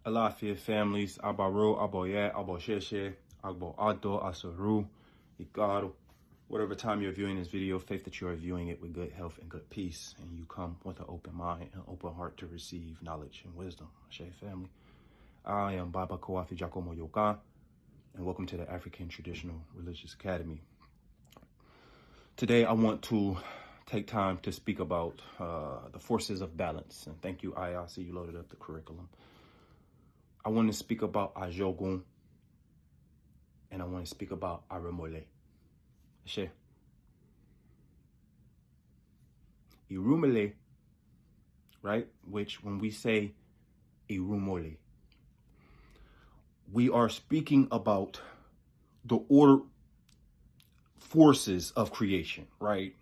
Alafia families, Abaro, Aboye, Abosheshe, Agbo Ado, Asaru, Igaro. Whatever time you're viewing this video, faith that you are viewing it with good health and good peace, and you come with an open mind and open heart to receive knowledge and wisdom. Ashe family. I am Baba Koafi Jacomo Yokan, and welcome to the African Traditional Religious Academy. Today, I want to take time to speak about the forces of balance. And thank you, I see you loaded up the curriculum. I want to speak about Ajogun, and I want to speak about Irunmole. Ashe. Irunmole, right? Which when we say Irunmole, we are speaking about the order forces of creation, right?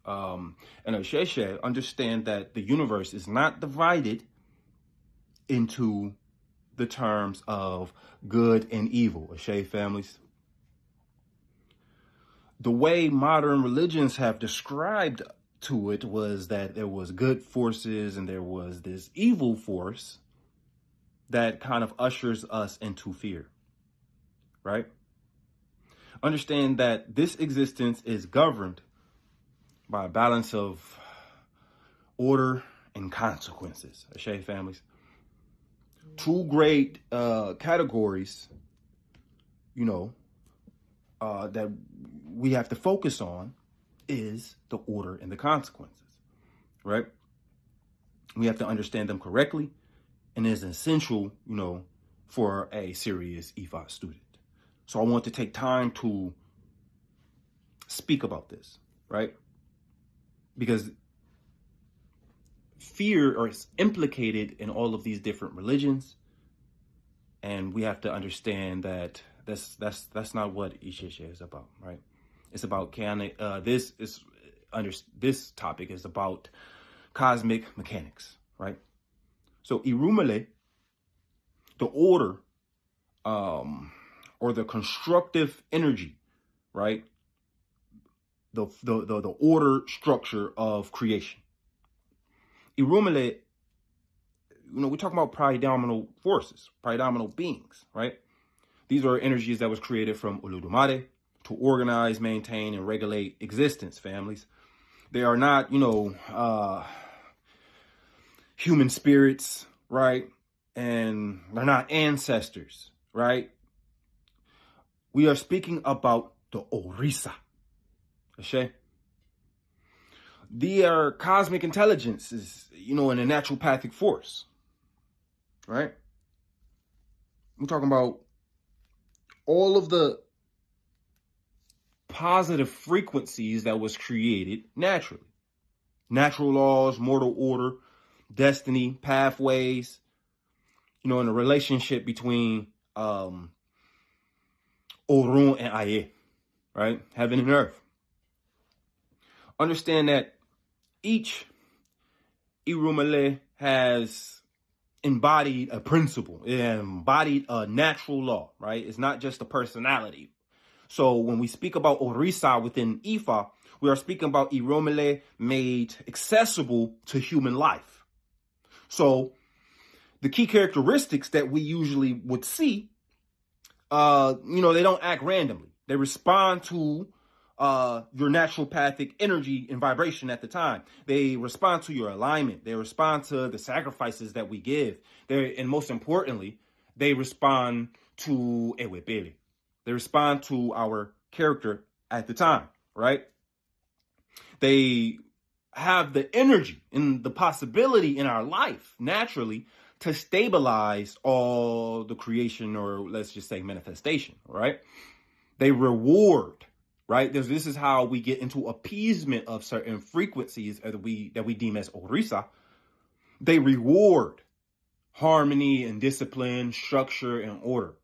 And Asheshe, understand that the universe is not divided into the terms of good and evil. Ashe families. The way modern religions have described to it was that there was good forces and there was this evil force that kind of ushers us into fear, right? Understand that this existence is governed by a balance of order and consequences. Ashe families. Two great categories, that we have to focus on is the order and the consequences, right? We have to understand them correctly, and it's essential, for a serious EFOS student. So I want to take time to speak about this, right? Because fear is implicated in all of these different religions, and we have to understand that that's not what Isheshe is about, right? It's about this topic is about cosmic mechanics, right? So Irunmole, the order, or the constructive energy, right? The order structure of creation. Irunmole, we're talking about predominant forces, predominant beings, right? These are energies that was created from Olodumare to organize, maintain, and regulate existence, families. They are not, human spirits, right? And they're not ancestors, right? We are speaking about the Orisa. Ashe. They are cosmic intelligences, and a naturopathic force, right? We're talking about all of the positive frequencies that was created naturally. Natural laws, mortal order, destiny, pathways, in a relationship between Orun and Aye, right? Heaven and earth. Understand that each Irunmole has embodied a principle, it embodied a natural law, right? It's not just a personality. So when we speak about Orisa within Ifa, we are speaking about Irunmole made accessible to human life. So the key characteristics that we usually would see, they don't act randomly. They respond to your naturopathic energy and vibration at the time. They respond to your alignment. They respond to the sacrifices that we give. And most importantly, they respond to Ewepele. They respond to our character at the time, right? They have the energy and the possibility in our life naturally to stabilize all the creation, or let's just say manifestation, right? They reward, right? This is how we get into appeasement of certain frequencies that we deem as Orisa. They reward harmony and discipline, structure and order,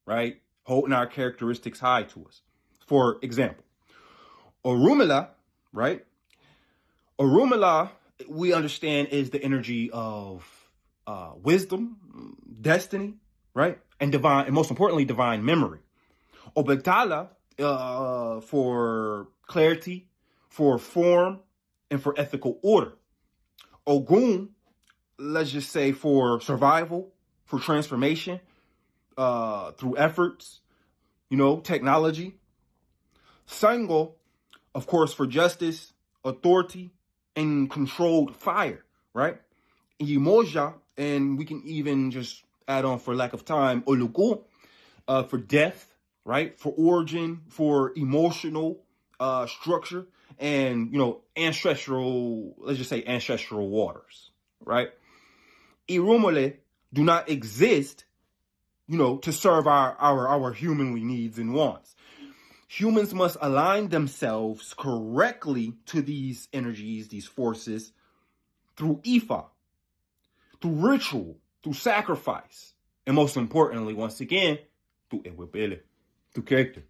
right? Holding our characteristics high to us. For example, Orunmole, right? Orunmole, we understand, is the energy of wisdom, destiny, right? And divine, and most importantly, divine memory. Obatala, for clarity, for form, and for ethical order. Ogun, let's just say, for survival, for transformation, through efforts, technology. Sango, of course, for justice, authority, and controlled fire, right? Yimoja, and we can even just add on for lack of time, Olugun, for death, right? For origin, for emotional structure, and, ancestral, let's just say ancestral waters, right? Irunmole do not exist, to serve our humanly needs and wants. Humans must align themselves correctly to these energies, these forces, through Ifa, through ritual, through sacrifice, and most importantly, once again, through ewebele, through character.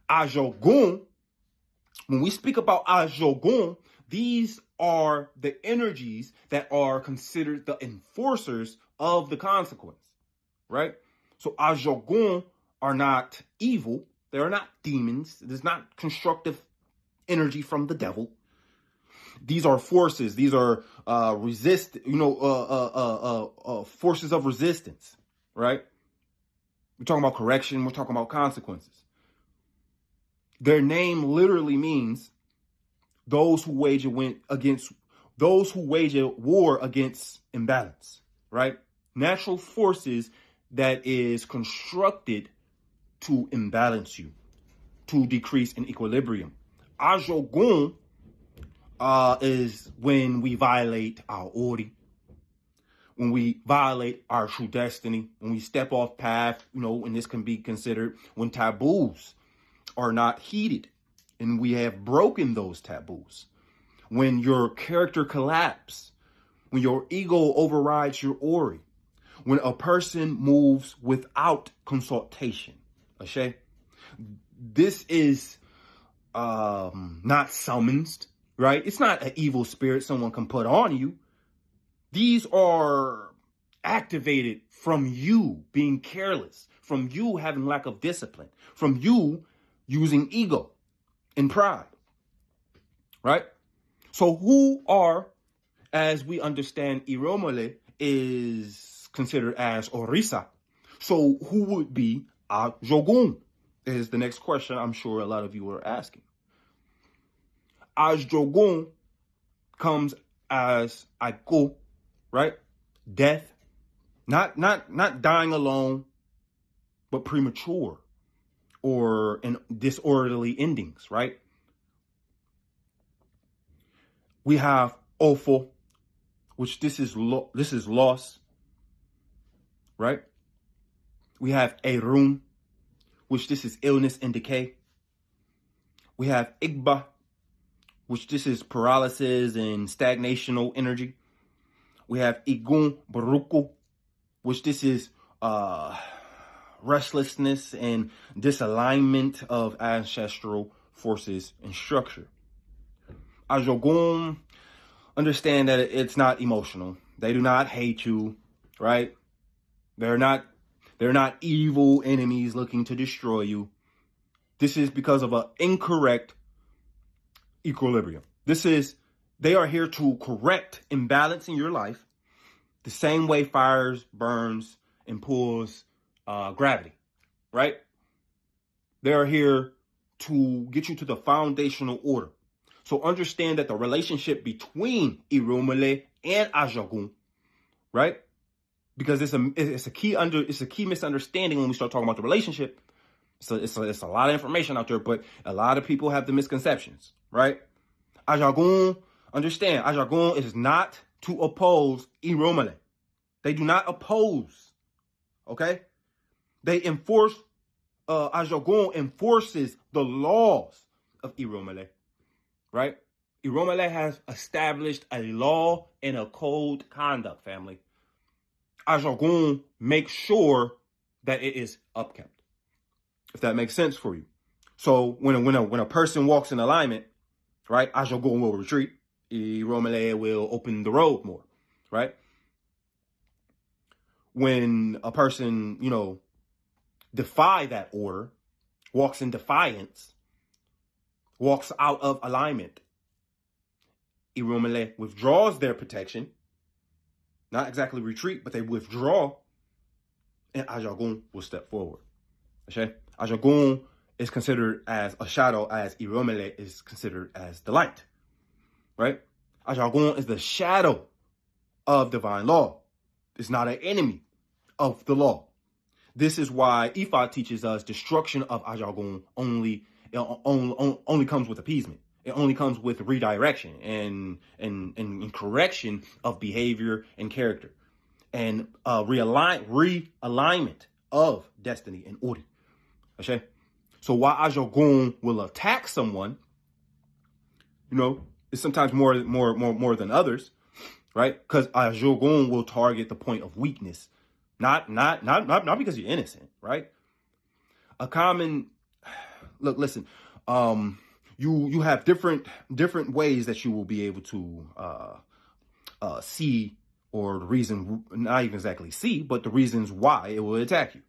Ajogun, when we speak about Ajogun, these are the energies that are considered the enforcers of the consequence, right? So Ajogun are not evil. They are not demons. It is not constructive energy from the devil. These are forces. These are forces of resistance, right? We're talking about correction. We're talking about consequences. Their name literally means those who wage a war against imbalance, right? Natural forces that is constructed to imbalance you, to decrease in equilibrium. Ajogun is when we violate our ori, when we violate our true destiny, when we step off path, and this can be considered when taboos are not heeded, and we have broken those taboos. When your character collapses, when your ego overrides your ori, when a person moves without consultation. Ashe? This is not summoned, right? It's not an evil spirit someone can put on you. These are activated from you being careless, from you having lack of discipline, from you using ego and pride, right? So who are, as we understand, Irunmole is considered as Orisa. So who would be Ajogun? Is the next question I'm sure a lot of you are asking. Ajogun comes as Aiko, right? Death, not dying alone, but premature or in disorderly endings, right? We have Ofo, which this is loss, right? We have Erun, which this is illness and decay. We have Igba, which this is paralysis and stagnational energy. We have Igun Baruku, which this is restlessness and disalignment of ancestral forces and structure. Ajogun, understand that it's not emotional. They do not hate you, right? They're not evil enemies looking to destroy you. This is because of an incorrect equilibrium. They are here to correct imbalance in your life, the same way fires, burns, and pulls gravity, right? They are here to get you to the foundational order. So understand that the relationship between Irunmole and Ajogun, right? Because it's a key misunderstanding when we start talking about the relationship. So it's a lot of information out there, but a lot of people have the misconceptions, right? Ajogun, understand, Ajogun is not to oppose Irunmole. They do not oppose, okay? They enforce, Ajogun enforces the laws of Irunmole, right? Irunmole has established a law and a code conduct, family. Ajogun makes sure that it is upkept, if that makes sense for you. So when a person walks in alignment, right, Ajogun will retreat. Irunmole will open the road more, right? When a person, defy that order, walks in defiance, walks out of alignment, Irunmole withdraws their protection. not exactly retreat, but they withdraw, and Ajogun will step forward. Okay? Ajogun is considered as a shadow, as Irunmole is considered as the light. Right? Ajogun is the shadow of divine law. It's not an enemy of the law. This is why Ifa teaches us destruction of Ajogun only comes with appeasement. It only comes with redirection and correction of behavior and character, and realignment of destiny and order. Okay? So while Ajogun will attack someone, it's sometimes more than others, right? Because Ajogun will target the point of weakness. Not because you're innocent, right? A common listen, you have different ways that you will be able to see, or the reason, not even exactly see, but the reasons why it will attack you,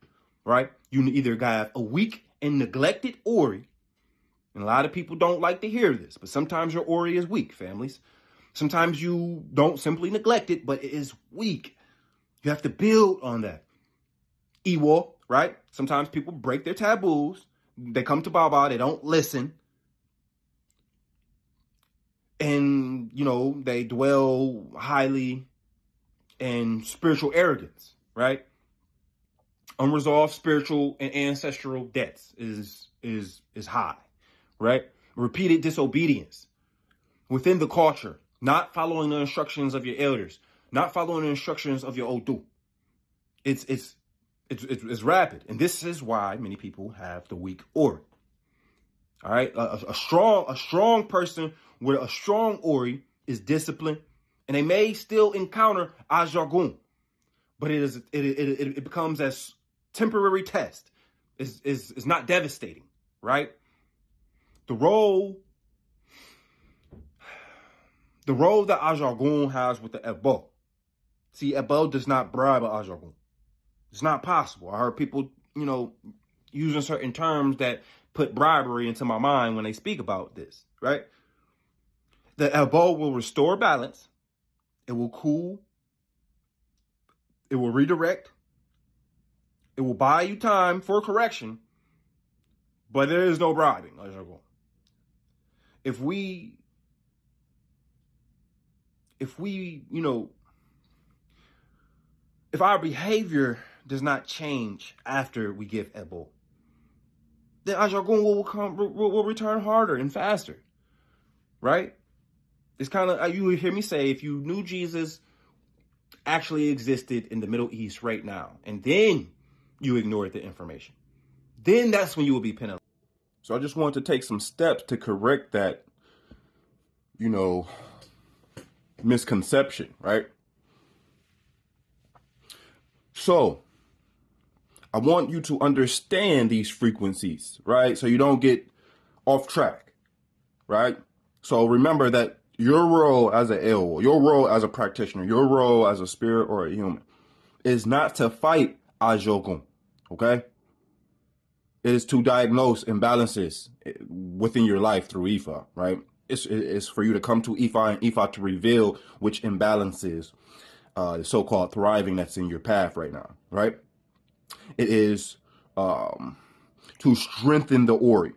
right? You either have a weak and neglected Ori, and a lot of people don't like to hear this, but sometimes your Ori is weak, families. Sometimes you don't simply neglect it, but it is weak. You have to build on that. Iwo, right? Sometimes people break their taboos. They come to Baba, they don't listen. And, they dwell highly in spiritual arrogance, right? Unresolved spiritual and ancestral debts is high, right? Repeated disobedience within the culture, not following the instructions of your elders, not following the instructions of your Odu. It's rapid. And this is why many people have the weak Ori. All right. A strong person with a strong Ori is disciplined, and they may still encounter Ajogun, but it becomes as temporary test. Is not devastating, right? The role that Ajogun has with the Ebo. See, Ebo does not bribe Ajogun. It's not possible. I heard people, using certain terms that put bribery into my mind when they speak about this, right? The Ebo will restore balance. It will cool. It will redirect. It will buy you time for correction, but there is no bribing. If we, if our behavior does not change after we give Ebo, then Ajogun will return harder and faster, right? It's kind of, you hear me say, if you knew Jesus actually existed in the Middle East right now, and then you ignored the information, then that's when you will be penalized. So I just wanted to take some steps to correct that, misconception, right? So I want you to understand these frequencies, right? So you don't get off track, right? So remember that your role as an Elwo, your role as a practitioner, your role as a spirit or a human is not to fight Ajogun, okay? It is to diagnose imbalances within your life through Ifa, right? It's for you to come to Ifa and Ifa to reveal which imbalances, the so-called thriving that's in your path right now, right? It is to strengthen the Ori,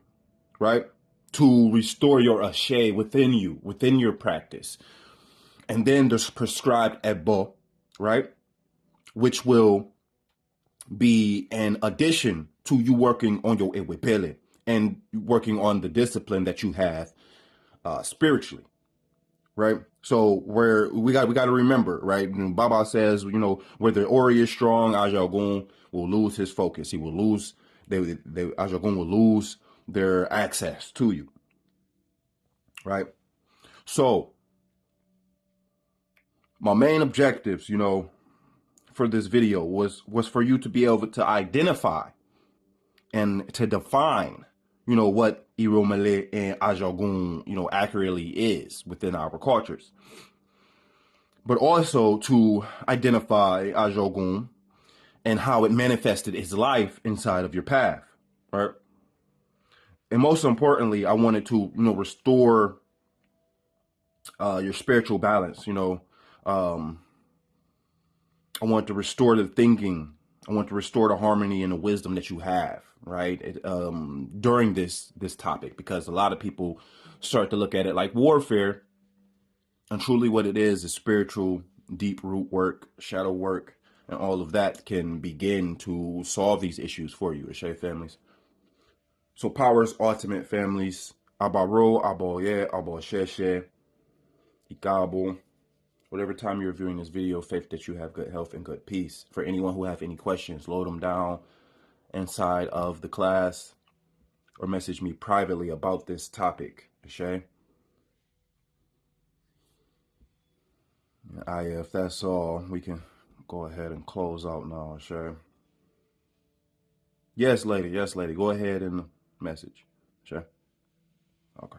right? To restore your Ashe within you, within your practice. And then there's prescribed Ebo, right? Which will be an addition to you working on your Ewepele and working on the discipline that you have spiritually, right? So where we got to remember, right? And Baba says, where the Ori is strong, Ajogun will lose his focus. He will lose, Ajogun will lose their access to you, right? So my main objectives, for this video was for you to be able to identify and to define, what Irunmole and Ajogun, accurately is within our cultures. But also to identify Ajogun and how it manifested its life inside of your path, right? And most importantly, I wanted to, restore your spiritual balance, I want to restore the thinking. I want to restore the harmony and the wisdom that you have, right? During this topic, because a lot of people start to look at it like warfare, and truly what it is spiritual, deep root work, shadow work, and all of that can begin to solve these issues for you, Ashay families. So powers ultimate families, Abaro, Aboye, Abosheshe, Ikabo. Whatever time you're viewing this video, faith that you have good health and good peace. For anyone who have any questions, load them down inside of the class or message me privately about this topic, okay? If that's all, we can go ahead and close out now, sure. Yes, lady. Go ahead and message, sure. Okay.